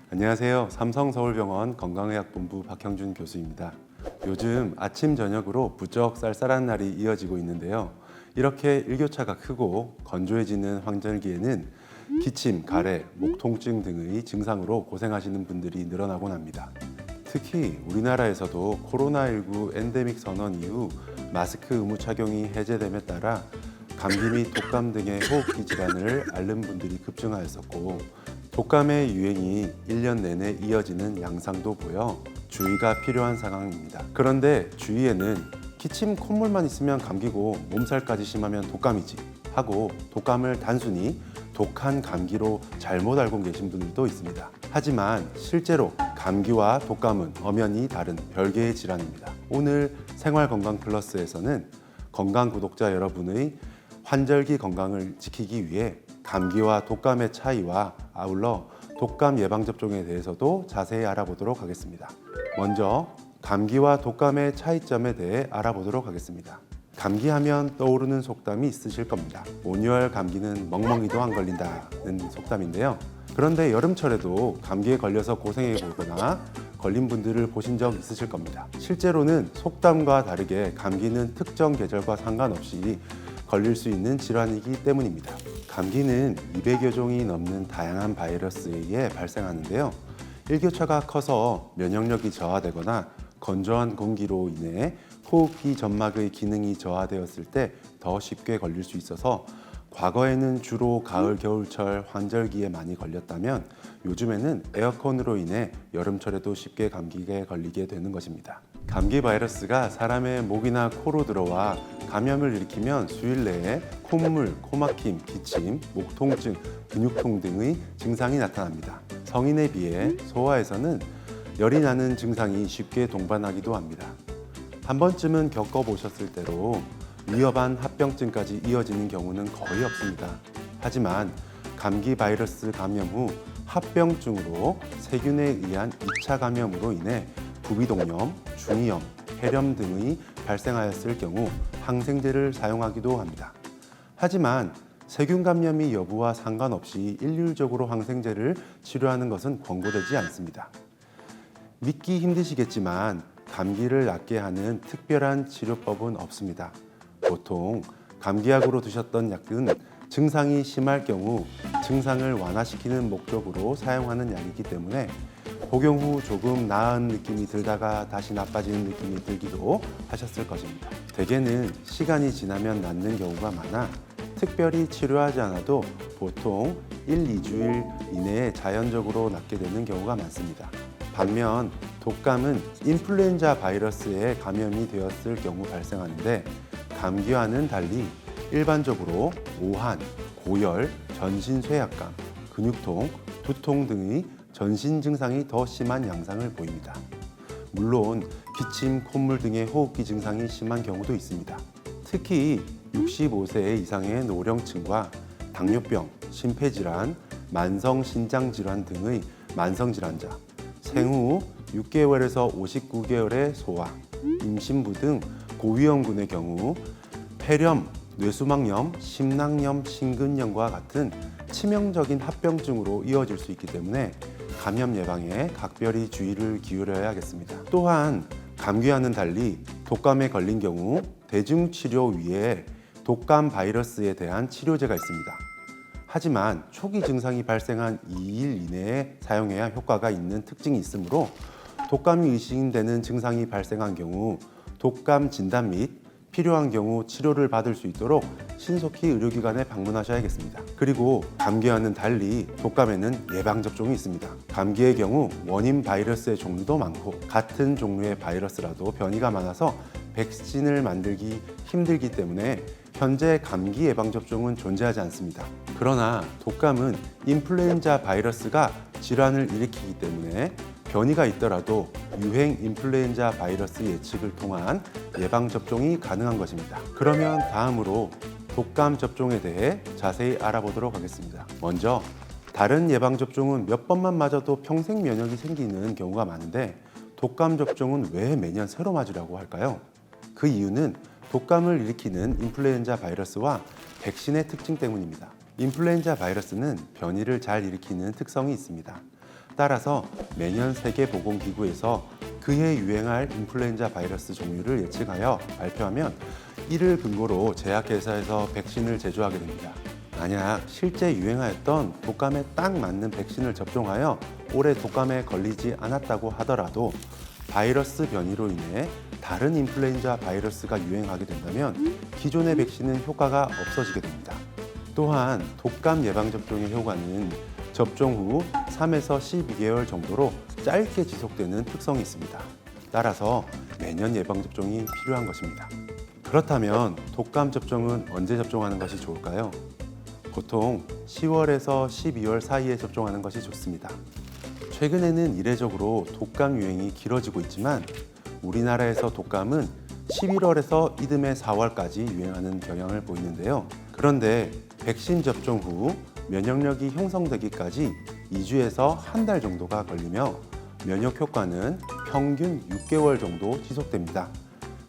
안녕하세요. 삼성서울병원 건강의학본부 박형준 교수입니다. 요즘 아침 저녁으로 부쩍 쌀쌀한 날이 이어지고 있는데요. 이렇게 일교차가 크고 건조해지는 환절기에는 기침, 가래, 목 통증 등의 증상으로 고생하시는 분들이 늘어나곤 합니다. 특히 우리나라에서도 코로나19 엔데믹 선언 이후 마스크 의무 착용이 해제됨에 따라 감기 및 독감 등의 호흡기 질환을 앓는 분들이 급증하였었고, 독감의 유행이 1년 내내 이어지는 양상도 보여 주의가 필요한 상황입니다. 그런데 주위에는 기침, 콧물만 있으면 감기고 몸살까지 심하면 독감이지 하고 독감을 단순히 독한 감기로 잘못 알고 계신 분들도 있습니다. 하지만 실제로 감기와 독감은 엄연히 다른 별개의 질환입니다. 오늘 생활건강플러스에서는 건강 구독자 여러분의 환절기 건강을 지키기 위해 감기와 독감의 차이와 아울러 독감 예방접종에 대해서도 자세히 알아보도록 하겠습니다. 먼저 감기와 독감의 차이점에 대해 알아보도록 하겠습니다. 감기하면 떠오르는 속담이 있으실 겁니다. 온열 감기는 멍멍이도 안 걸린다는 속담인데요. 그런데 여름철에도 감기에 걸려서 고생해 보거나 걸린 분들을 보신 적 있으실 겁니다. 실제로는 속담과 다르게 감기는 특정 계절과 상관없이 걸릴 수 있는 질환이기 때문입니다. 감기는 200여 종이 넘는 다양한 바이러스에 의해 발생하는데요. 일교차가 커서 면역력이 저하되거나 건조한 공기로 인해 호흡기 점막의 기능이 저하되었을 때 더 쉽게 걸릴 수 있어서 과거에는 주로 가을, 겨울철 환절기에 많이 걸렸다면 요즘에는 에어컨으로 인해 여름철에도 쉽게 감기에 걸리게 되는 것입니다. 감기 바이러스가 사람의 목이나 코로 들어와 감염을 일으키면 수일 내에 콧물, 코막힘, 기침, 목 통증, 근육통 등의 증상이 나타납니다. 성인에 비해 소아에서는 열이 나는 증상이 쉽게 동반하기도 합니다. 한 번쯤은 겪어보셨을 대로 위험한 합병증까지 이어지는 경우는 거의 없습니다. 하지만 감기 바이러스 감염 후 합병증으로 세균에 의한 2차 감염으로 인해 부비동염, 중이염, 폐렴 등의 발생하였을 경우 항생제를 사용하기도 합니다. 하지만 세균 감염이 여부와 상관없이 일률적으로 항생제를 치료하는 것은 권고되지 않습니다. 믿기 힘드시겠지만 감기를 낫게 하는 특별한 치료법은 없습니다. 보통 감기약으로 드셨던 약은 증상이 심할 경우 증상을 완화시키는 목적으로 사용하는 약이기 때문에 복용 후 조금 나은 느낌이 들다가 다시 나빠지는 느낌이 들기도 하셨을 것입니다. 대개는 시간이 지나면 낫는 경우가 많아 특별히 치료하지 않아도 보통 1, 2주일 이내에 자연적으로 낫게 되는 경우가 많습니다. 반면 독감은 인플루엔자 바이러스에 감염이 되었을 경우 발생하는데 감기와는 달리 일반적으로 오한, 고열, 전신 쇠약감, 근육통, 두통 등의 전신 증상이 더 심한 양상을 보입니다. 물론 기침, 콧물 등의 호흡기 증상이 심한 경우도 있습니다. 특히 65세 이상의 노령층과 당뇨병, 심폐질환, 만성신장질환 등의 만성질환자, 생후 6개월에서 59개월의 소아, 임신부 등 고위험군의 경우 폐렴, 뇌수막염, 심낭염, 심근염과 같은 치명적인 합병증으로 이어질 수 있기 때문에 감염 예방에 각별히 주의를 기울여야겠습니다. 또한 감기와는 달리 독감에 걸린 경우 대증치료 위에 독감 바이러스에 대한 치료제가 있습니다. 하지만 초기 증상이 발생한 2일 이내에 사용해야 효과가 있는 특징이 있으므로 독감이 의심되는 증상이 발생한 경우 독감 진단 및 필요한 경우 치료를 받을 수 있도록 신속히 의료기관에 방문하셔야겠습니다. 그리고 감기와는 달리 독감에는 예방접종이 있습니다. 감기의 경우 원인 바이러스의 종류도 많고 같은 종류의 바이러스라도 변이가 많아서 백신을 만들기 힘들기 때문에 현재 감기 예방접종은 존재하지 않습니다. 그러나 독감은 인플루엔자 바이러스가 질환을 일으키기 때문에 변이가 있더라도 유행 인플루엔자 바이러스 예측을 통한 예방접종이 가능한 것입니다. 그러면 다음으로 독감 접종에 대해 자세히 알아보도록 하겠습니다. 먼저 다른 예방접종은 몇 번만 맞아도 평생 면역이 생기는 경우가 많은데 독감 접종은 왜 매년 새로 맞으라고 할까요? 그 이유는 독감을 일으키는 인플루엔자 바이러스와 백신의 특징 때문입니다. 인플루엔자 바이러스는 변이를 잘 일으키는 특성이 있습니다. 따라서 매년 세계보건기구에서 그해 유행할 인플루엔자 바이러스 종류를 예측하여 발표하면 이를 근거로 제약회사에서 백신을 제조하게 됩니다. 만약 실제 유행하였던 독감에 딱 맞는 백신을 접종하여 올해 독감에 걸리지 않았다고 하더라도 바이러스 변이로 인해 다른 인플루엔자 바이러스가 유행하게 된다면 기존의 백신은 효과가 없어지게 됩니다. 또한 독감 예방접종의 효과는 접종 후 3에서 12개월 정도로 짧게 지속되는 특성이 있습니다. 따라서 매년 예방접종이 필요한 것입니다. 그렇다면 독감 접종은 언제 접종하는 것이 좋을까요? 보통 10월에서 12월 사이에 접종하는 것이 좋습니다. 최근에는 이례적으로 독감 유행이 길어지고 있지만 우리나라에서 독감은 11월에서 이듬해 4월까지 유행하는 경향을 보이는데요. 그런데 백신 접종 후 면역력이 형성되기까지 2주에서 한 달 정도가 걸리며 면역 효과는 평균 6개월 정도 지속됩니다.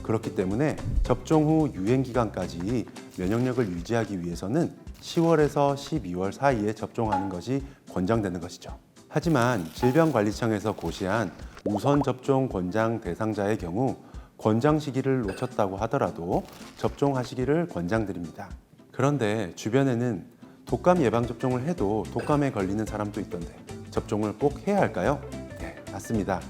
그렇기 때문에 접종 후 유행 기간까지 면역력을 유지하기 위해서는 10월에서 12월 사이에 접종하는 것이 권장되는 것이죠. 하지만 질병관리청에서 고시한 우선 접종 권장 대상자의 경우 권장 시기를 놓쳤다고 하더라도 접종하시기를 권장드립니다. 그런데 주변에는 독감 예방접종을 해도 독감에 걸리는 사람도 있던데 접종을 꼭 해야 할까요? 네, 맞습니다.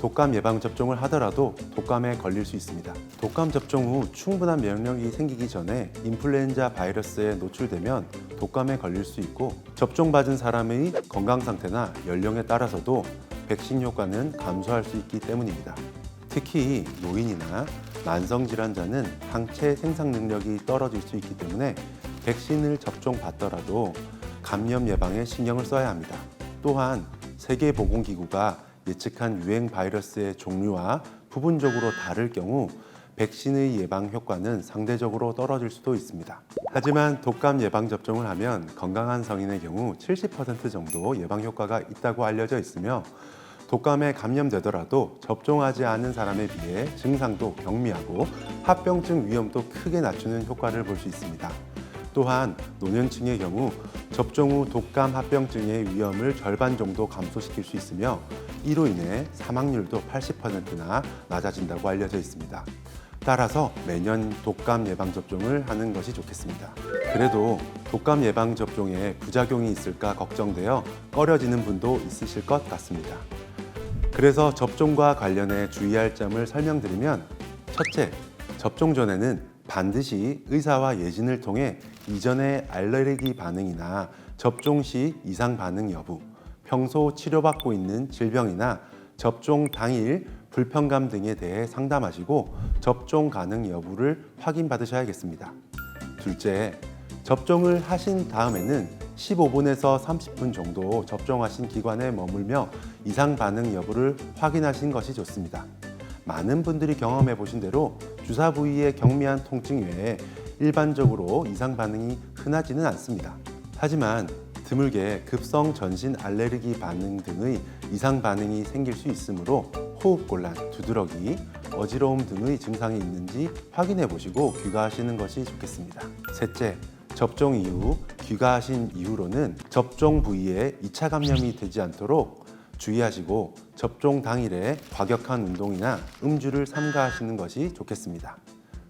독감 예방접종을 하더라도 독감에 걸릴 수 있습니다. 독감 접종 후 충분한 면역력이 생기기 전에 인플루엔자 바이러스에 노출되면 독감에 걸릴 수 있고 접종받은 사람의 건강 상태나 연령에 따라서도 백신 효과는 감소할 수 있기 때문입니다. 특히 노인이나 만성질환자는 항체 생산 능력이 떨어질 수 있기 때문에 백신을 접종받더라도 감염 예방에 신경을 써야 합니다. 또한 세계보건기구가 예측한 유행 바이러스의 종류와 부분적으로 다를 경우 백신의 예방 효과는 상대적으로 떨어질 수도 있습니다. 하지만 독감 예방 접종을 하면 건강한 성인의 경우 70% 정도 예방 효과가 있다고 알려져 있으며 독감에 감염되더라도 접종하지 않은 사람에 비해 증상도 경미하고 합병증 위험도 크게 낮추는 효과를 볼 수 있습니다. 또한 노년층의 경우 접종 후 독감 합병증의 위험을 절반 정도 감소시킬 수 있으며 이로 인해 사망률도 80%나 낮아진다고 알려져 있습니다. 따라서 매년 독감 예방접종을 하는 것이 좋겠습니다. 그래도 독감 예방접종에 부작용이 있을까 걱정되어 꺼려지는 분도 있으실 것 같습니다. 그래서 접종과 관련해 주의할 점을 설명드리면 첫째, 접종 전에는 반드시 의사와 예진을 통해 이전의 알레르기 반응이나 접종 시 이상 반응 여부, 평소 치료받고 있는 질병이나 접종 당일 불편감 등에 대해 상담하시고 접종 가능 여부를 확인받으셔야겠습니다. 둘째, 접종을 하신 다음에는 15분에서 30분 정도 접종하신 기관에 머물며 이상 반응 여부를 확인하신 것이 좋습니다. 많은 분들이 경험해 보신 대로 주사 부위의 경미한 통증 외에 일반적으로 이상 반응이 흔하지는 않습니다. 하지만 드물게 급성 전신 알레르기 반응 등의 이상 반응이 생길 수 있으므로 호흡곤란, 두드러기, 어지러움 등의 증상이 있는지 확인해 보시고 귀가하시는 것이 좋겠습니다. 셋째, 접종 이후 귀가하신 이후로는 접종 부위에 2차 감염이 되지 않도록 주의하시고 접종 당일에 과격한 운동이나 음주를 삼가하시는 것이 좋겠습니다.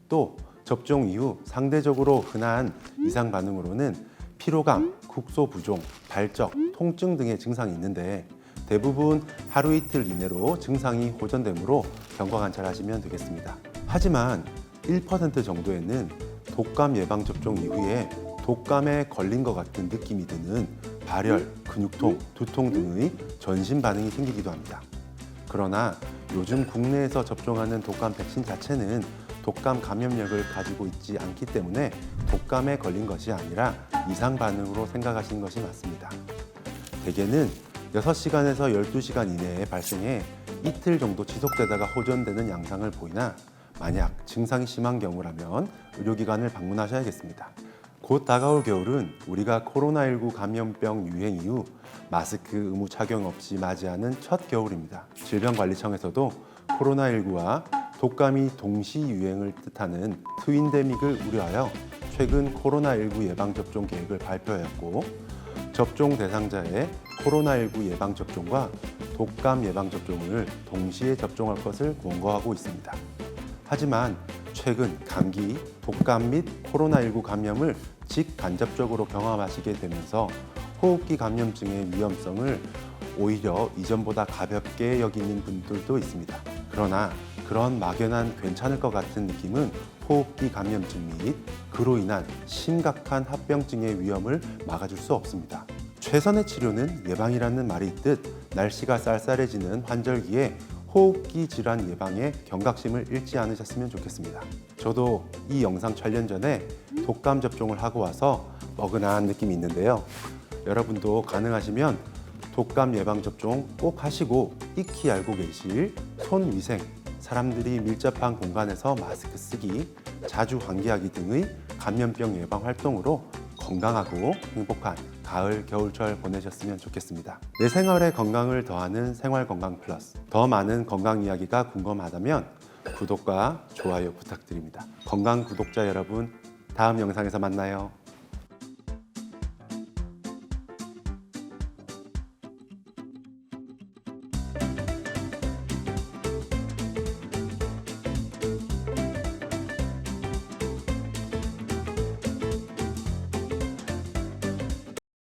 또 접종 이후 상대적으로 흔한 이상 반응으로는 피로감, 국소 부종, 발적, 통증 등의 증상이 있는데 대부분 하루 이틀 이내로 증상이 호전되므로 경과 관찰하시면 되겠습니다. 하지만 1% 정도에는 독감 예방접종 이후에 독감에 걸린 것 같은 느낌이 드는 발열, 근육통, 두통 등의 전신 반응이 생기기도 합니다. 그러나 요즘 국내에서 접종하는 독감 백신 자체는 독감 감염력을 가지고 있지 않기 때문에 독감에 걸린 것이 아니라 이상 반응으로 생각하시는 것이 맞습니다. 대개는 6시간에서 12시간 이내에 발생해 이틀 정도 지속되다가 호전되는 양상을 보이나 만약 증상이 심한 경우라면 의료기관을 방문하셔야겠습니다. 곧 다가올 겨울은 우리가 코로나19 감염병 유행 이후 마스크 의무 착용 없이 맞이하는 첫 겨울입니다. 질병관리청에서도 코로나19와 독감이 동시 유행을 뜻하는 트윈데믹을 우려하여 최근 코로나19 예방접종 계획을 발표하였고 접종 대상자의 코로나19 예방접종과 독감 예방접종을 동시에 접종할 것을 권고하고 있습니다. 하지만 최근 감기, 독감 및 코로나19 감염을 직간접적으로 경험하시게 되면서 호흡기 감염증의 위험성을 오히려 이전보다 가볍게 여기는 분들도 있습니다. 그러나 그런 막연한 괜찮을 것 같은 느낌은 호흡기 감염증 및 그로 인한 심각한 합병증의 위험을 막아줄 수 없습니다. 최선의 치료는 예방이라는 말이 있듯 날씨가 쌀쌀해지는 환절기에 호흡기 질환 예방에 경각심을 잃지 않으셨으면 좋겠습니다. 저도 이 영상 촬영 전에 독감 접종을 하고 와서 뻐근한 느낌이 있는데요. 여러분도 가능하시면 독감 예방접종 꼭 하시고 익히 알고 계실 손 위생, 사람들이 밀접한 공간에서 마스크 쓰기, 자주 환기하기 등의 감염병 예방 활동으로 건강하고 행복한 가을, 겨울철 보내셨으면 좋겠습니다. 내 생활에 건강을 더하는 생활건강 플러스. 더 많은 건강 이야기가 궁금하다면 구독과 좋아요 부탁드립니다. 건강 구독자 여러분, 다음 영상에서 만나요.